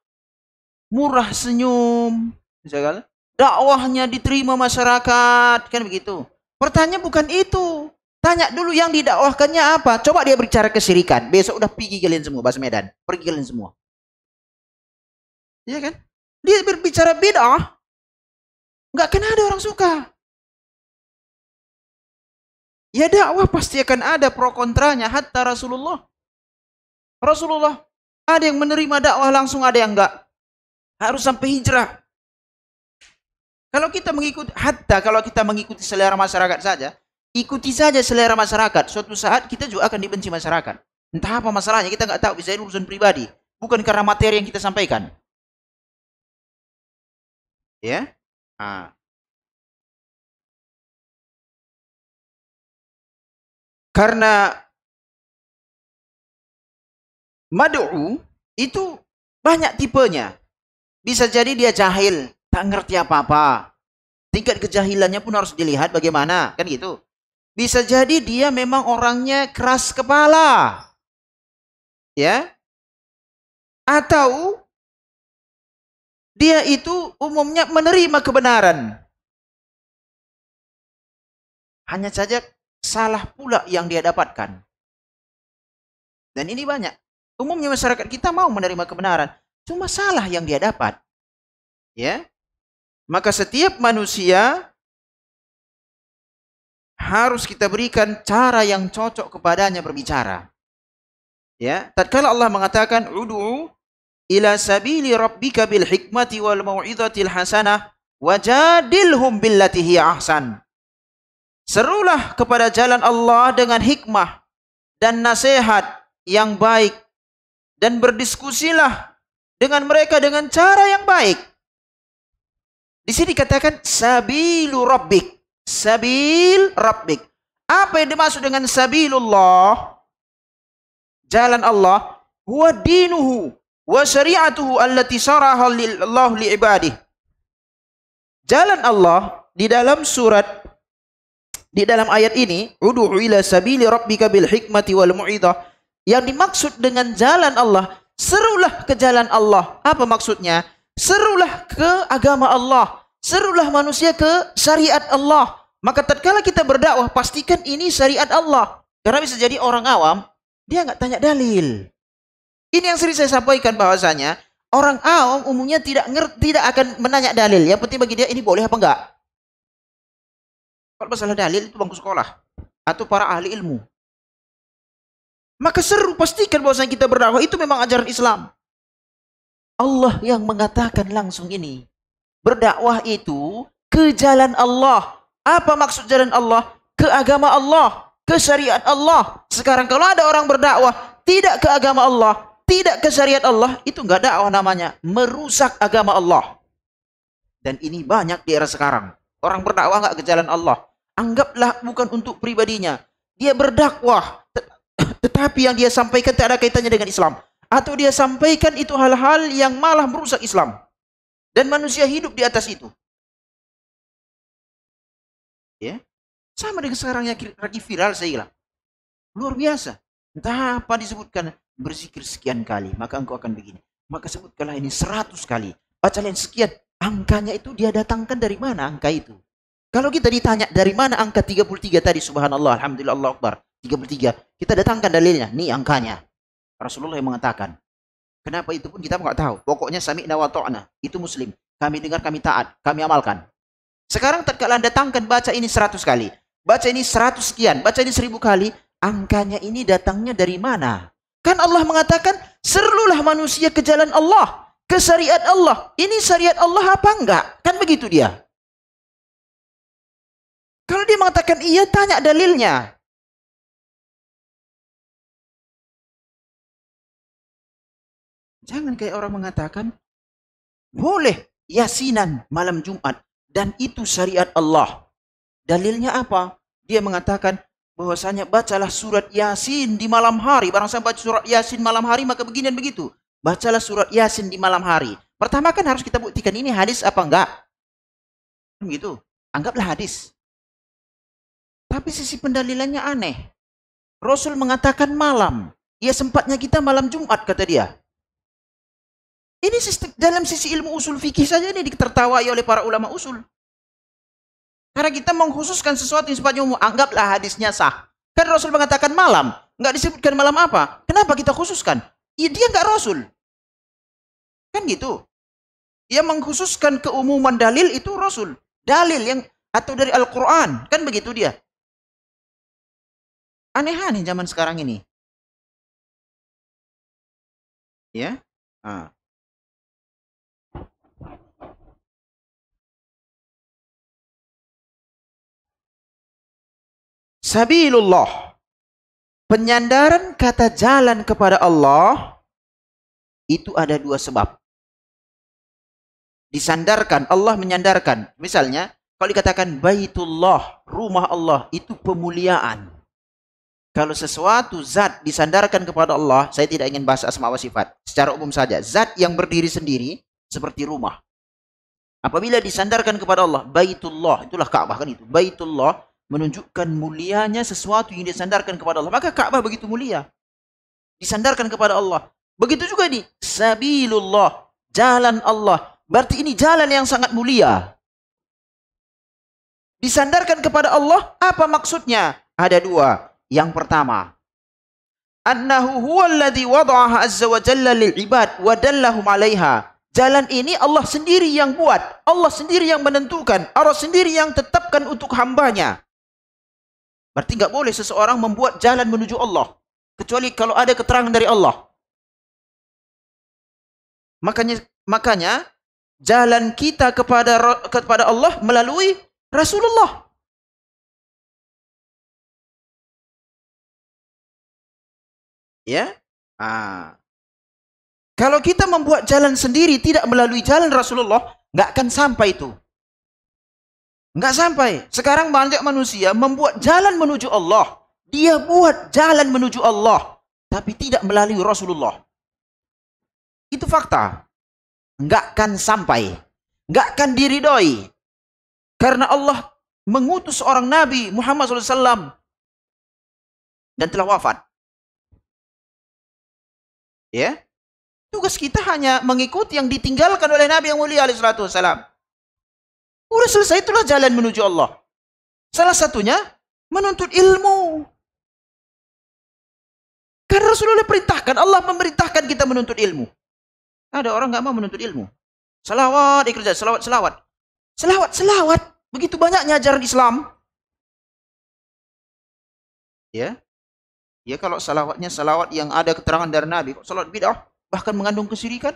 S1: murah senyum, misalkan, dakwahnya diterima masyarakat, kan begitu. Pertanyaan bukan itu. Tanya dulu yang didakwahkannya apa. Coba dia bicara kesyirikan, besok udah pergi kalian semua, bahasa Medan, pergi kalian semua. Iya kan? Dia berbicara bid'ah, nggak kena ada orang suka. Ya dakwah pasti akan ada pro kontranya. Hatta Rasulullah ada yang menerima dakwah langsung, ada yang enggak. Harus sampai hijrah. Kalau kita mengikuti selera masyarakat saja, ikuti saja selera masyarakat. Suatu saat kita juga akan dibenci masyarakat. Entah apa masalahnya, kita nggak tahu. Bisa urusan pribadi, bukan karena materi yang kita sampaikan. Ya. Karena mad'u itu banyak tipenya. Bisa jadi dia jahil, tak ngerti apa-apa. Tingkat kejahilannya pun harus dilihat bagaimana, kan gitu. Bisa jadi dia memang orangnya keras kepala. Ya. Atau dia itu umumnya menerima kebenaran. Hanya saja salah pula yang dia dapatkan. Dan ini banyak. Umumnya masyarakat kita mau menerima kebenaran, cuma salah yang dia dapat. Ya. Maka setiap manusia harus kita berikan cara yang cocok kepadanya berbicara. Ya, tatkala Allah mengatakan ud'u ila sabili rabbika bil hikmati wal mau'izatil hasanah wajadilhum billati hiya ahsan. Serulah kepada jalan Allah dengan hikmah dan nasihat yang baik, dan berdiskusilah dengan mereka dengan cara yang baik. Di sini dikatakan sabilu rabbik. Sabil rabbik. Apa yang dimaksud dengan sabilullah? Jalan Allah. Huwa dinuhu wa syari'atuhu allati saraha Allah li'ibadih. Jalan Allah di dalam ayat ini, ud'u ila sabili rabbika bil hikmati wal mu'idah. Yang dimaksud dengan jalan Allah, serulah ke jalan Allah. Apa maksudnya? Serulah ke agama Allah. Serulah manusia ke syariat Allah. Maka tatkala kita berdakwah, pastikan ini syariat Allah. Karena bisa jadi orang awam, dia nggak tanya dalil. Ini yang sering saya sampaikan bahwasanya, orang awam umumnya tidak akan menanya dalil. Yang penting bagi dia ini boleh apa enggak. Kalau masalah dalil itu bangku sekolah atau para ahli ilmu. Maka seru, pastikan bahwasanya kita berdakwah itu memang ajaran Islam. Allah yang mengatakan langsung ini. Berdakwah itu ke jalan Allah. Apa maksud jalan Allah? Ke agama Allah, ke syariat Allah. Sekarang kalau ada orang berdakwah tidak ke agama Allah, tidak ke syariat Allah, itu enggak dakwah namanya, merusak agama Allah. Dan ini banyak di era sekarang. Orang berdakwah enggak ke jalan Allah. Anggaplah bukan untuk pribadinya. Dia berdakwah, tetapi yang dia sampaikan tidak ada kaitannya dengan Islam. Atau dia sampaikan itu hal-hal yang malah merusak Islam. Dan manusia hidup di atas itu. Ya. Sama dengan sekarang yang lagi viral, saya bilang. Luar biasa. Entah apa disebutkan, berzikir sekian kali, maka engkau akan begini. Maka sebutkanlah ini 100 kali. Baca lain sekian. Angkanya itu dia datangkan dari mana angka itu? Kalau kita ditanya dari mana angka 33 tadi, subhanallah, alhamdulillah, Allah Akbar, 33. Kita datangkan dalilnya, nih angkanya. Rasulullah yang mengatakan. Kenapa itu pun kita nggak tahu. Pokoknya sami'na wa ta'na. Itu Muslim. Kami dengar, kami taat, kami amalkan. Sekarang tatkala datangkan, baca ini 100 kali. Baca ini 100 sekian. Baca ini 1000 kali. Angkanya ini datangnya dari mana? Kan Allah mengatakan, serulah manusia ke jalan Allah. Ke syariat Allah. Ini syariat Allah apa enggak? Kan begitu dia. Kalau dia mengatakan iya, tanya dalilnya. Jangan kayak orang mengatakan, boleh yasinan malam Jumat, dan itu syariat Allah. Dalilnya apa? Dia mengatakan bahwasanya bacalah surat Yasin di malam hari. Barang saya baca surat Yasin malam hari, maka begini dan begitu. Bacalah surat Yasin di malam hari. Pertama kan harus kita buktikan ini hadis apa enggak. Begitu. Anggaplah hadis. Tapi sisi pendalilannya aneh. Rasul mengatakan malam. Ya sempatnya kita malam Jumat, kata dia. Ini dalam sisi ilmu usul fikih saja ini ditertawai oleh para ulama usul. Karena kita mengkhususkan sesuatu yang sifatnya umum, anggaplah hadisnya sah. Kan Rasul mengatakan malam, nggak disebutkan malam apa. Kenapa kita khususkan? Ya, dia nggak Rasul. Kan gitu. Yang mengkhususkan keumuman dalil itu Rasul. Dalil yang atau dari Al-Quran. Kan begitu dia. Aneh-aneh zaman sekarang ini. Ya. Ah. Sabilullah. Penyandaran kata jalan kepada Allah itu ada dua sebab. Disandarkan, Allah menyandarkan. Misalnya, kalau dikatakan Baitullah, rumah Allah, itu pemuliaan. Kalau sesuatu zat disandarkan kepada Allah, saya tidak ingin bahas asma wa sifat. Secara umum saja, zat yang berdiri sendiri seperti rumah. Apabila disandarkan kepada Allah, Baitullah, itulah Ka'bah kan itu. Baitullah menunjukkan mulianya sesuatu yang disandarkan kepada Allah. Maka Ka'bah begitu mulia. Disandarkan kepada Allah. Begitu juga ini, Sabilullah, jalan Allah. Berarti ini jalan yang sangat mulia. Disandarkan kepada Allah, apa maksudnya? Ada dua. Yang pertama, annahu huwallazi wada'aha azza wa jalla lil ibad wa dallahum 'alaiha. Jalan ini Allah sendiri yang buat, Allah sendiri yang menentukan, Allah sendiri yang tetapkan untuk hambanya. Berarti nggak boleh seseorang membuat jalan menuju Allah kecuali kalau ada keterangan dari Allah. Makanya jalan kita kepada Allah melalui Rasulullah. Ya. Kalau kita membuat jalan sendiri tidak melalui jalan Rasulullah, nggak akan sampai itu. Nggak sampai. Sekarang banyak manusia membuat jalan menuju Allah. Dia buat jalan menuju Allah, tapi tidak melalui Rasulullah. Itu fakta. Nggak akan sampai. Nggak akan diridhoi. Karena Allah mengutus seorang Nabi Muhammad SAW dan telah wafat. Ya, tugas kita hanya mengikuti yang ditinggalkan oleh Nabi yang mulia alaihi salatu wasalam. Udah selesai, itulah jalan menuju Allah. Salah satunya menuntut ilmu. Karena Rasulullah perintahkan, Allah memerintahkan kita menuntut ilmu. Ada orang nggak mau menuntut ilmu. Salawat dikerja, selawat. Begitu banyaknya ajaran Islam. Ya. Ya kalau salawatnya salawat yang ada keterangan dari Nabi, kok salawat bid'ah, bahkan mengandung kesyirikan.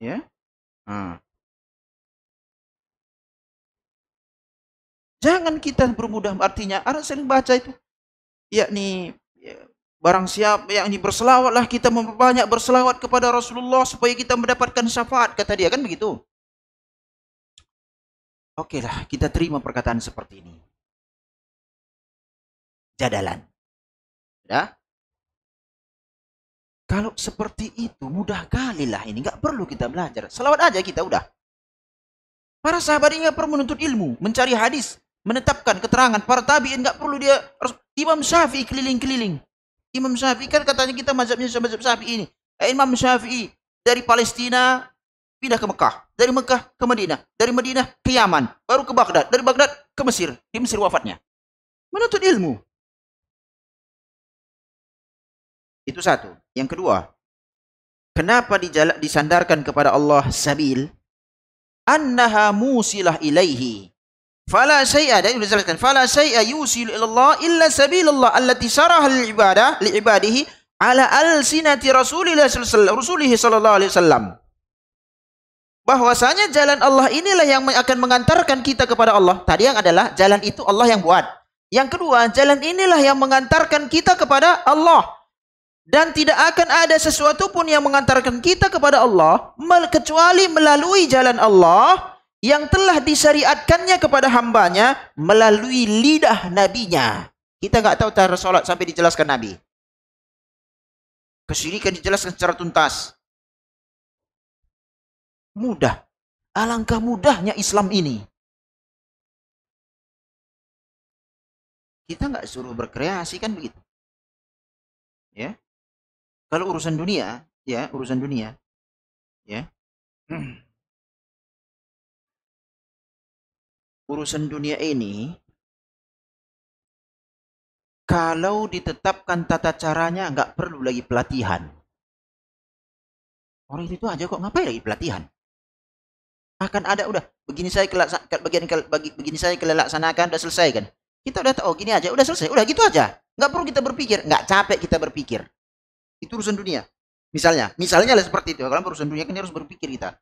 S1: Ya. Jangan kita bermudah, artinya ada sering baca itu. Yakni barang siapa yang ini berselawatlah, kita memperbanyak berselawat kepada Rasulullah supaya kita mendapatkan syafaat, kata dia, kan begitu. Oke lah, kita terima perkataan seperti ini. Jadalan. Ya? Kalau seperti itu mudah kali lah ini, nggak perlu kita belajar. Selawat aja kita udah. Para sahabat ini nggak perlu menuntut ilmu, mencari hadis, menetapkan keterangan. Para tabiin nggak perlu dia. Imam Syafi'i keliling-keliling. Imam Syafi'i kan katanya kita mazhabnya mazhab Syafi'i ini. Imam Syafi'i dari Palestina pindah ke Mekah, dari Mekah ke Madinah, dari Madinah ke Yaman, baru ke Baghdad, dari Baghdad ke Mesir. Di Mesir wafatnya. Menuntut ilmu. Itu satu. Yang kedua, kenapa disandarkan kepada Allah sabil? Annaha musilah ilaihi. Fala syai'a, dan dijelaskan, fala syai'a yusilu ila Allah illa sabilullah allati syaraha lil ibadah li ibadihi ala alsinati Rasulillah sallallahu alaihi wasallam. Bahwasanya jalan Allah inilah yang akan mengantarkan kita kepada Allah. Tadi yang adalah jalan itu Allah yang buat. Yang kedua, jalan inilah yang mengantarkan kita kepada Allah. Dan tidak akan ada sesuatu pun yang mengantarkan kita kepada Allah kecuali melalui jalan Allah yang telah disyariatkannya kepada hambanya melalui lidah nabinya. Kita nggak tahu cara sholat sampai dijelaskan Nabi. Kesyirikan dijelaskan secara tuntas. Mudah. Alangkah mudahnya Islam ini. Kita nggak suruh berkreasi kan begitu. Ya. Kalau urusan dunia, ya, urusan dunia, ya. Urusan dunia ini kalau ditetapkan tata caranya nggak perlu lagi pelatihan. Orang itu aja kok ngapain lagi pelatihan? Akan ada udah begini saya begini saya laksanakan udah selesai kan. Kita udah tahu gini aja udah selesai, udah gitu aja. Nggak perlu kita berpikir, nggak capek kita berpikir. Itu urusan dunia. Misalnya lah seperti itu. Kalau urusan dunia kan harus berpikir kita.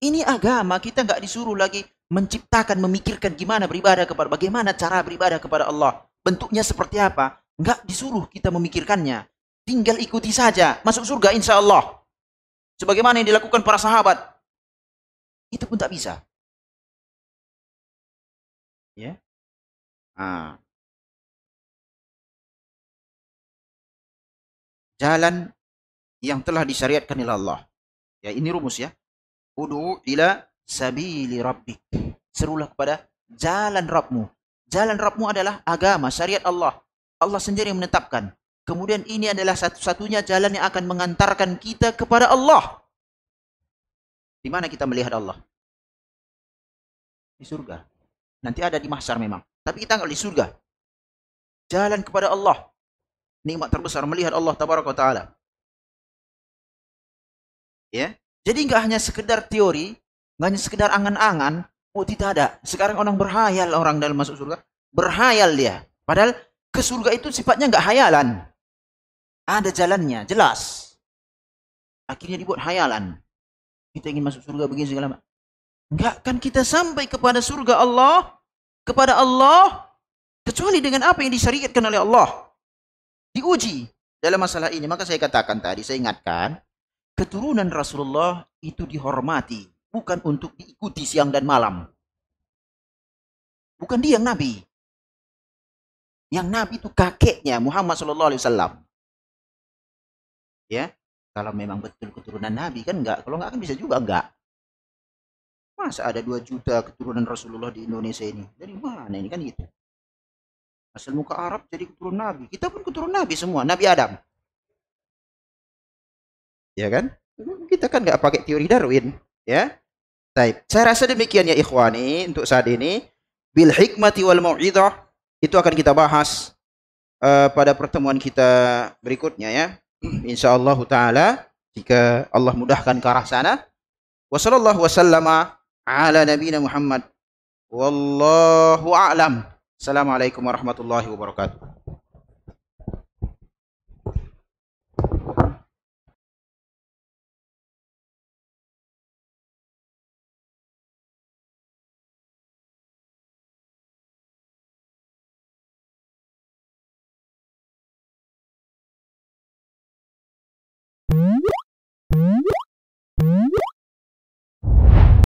S1: Ini agama kita nggak disuruh lagi menciptakan, memikirkan gimana beribadah kepada, bagaimana cara beribadah kepada Allah. Bentuknya seperti apa? Nggak disuruh kita memikirkannya. Tinggal ikuti saja. Masuk surga insya Allah. Sebagaimana yang dilakukan para sahabat. Itu pun tak bisa. Ya. Ah. Jalan yang telah disyariatkan oleh Allah. Ya, ini rumus ya. Ud'u ila sabili rabbik. Serulah kepada jalan Rabbmu. Jalan Rabbmu adalah agama, syariat Allah. Allah sendiri yang menetapkan. Kemudian ini adalah satu-satunya jalan yang akan mengantarkan kita kepada Allah. Di mana kita melihat Allah? Di surga. Nanti ada di mahsyar memang. Tapi kita nggak di surga. Jalan kepada Allah. Nikmat terbesar melihat Allah tabaraka wa taala. Ya. Jadi nggak hanya sekedar teori, nggak hanya sekedar angan-angan. Oh tidak ada. Sekarang orang berhayal orang dalam masuk surga. Berhayal dia. Padahal ke surga itu sifatnya nggak hayalan. Ada jalannya, jelas. Akhirnya dibuat hayalan. Kita ingin masuk surga begini segala macam. Enggak kan kita sampai kepada surga Allah, kepada Allah, kecuali dengan apa yang disyariatkan oleh Allah. Diuji dalam masalah ini. Maka saya katakan tadi, saya ingatkan, keturunan Rasulullah itu dihormati, bukan untuk diikuti siang dan malam. Bukan dia yang Nabi. Yang Nabi itu kakeknya Muhammad SAW. Ya, kalau memang betul keturunan Nabi kan enggak. Kalau enggak kan bisa juga enggak. Masa ada 2 juta keturunan Rasulullah di Indonesia ini? Dari mana ini kan gitu. Asal muka Arab jadi keturunan Nabi. Kita pun keturunan Nabi semua, Nabi Adam. Ya kan? Kita kan nggak pakai teori Darwin, ya. Baik, saya rasa demikian ya ikhwani untuk saat ini. Bil hikmati wal mau'izah itu akan kita bahas pada pertemuan kita berikutnya ya. Insyaallah taala jika Allah mudahkan ke arah sana. Wassallallahu wasallama ala nabiyina Muhammad. Wallahu a'lam. Assalamualaikum warahmatullahi wabarakatuh.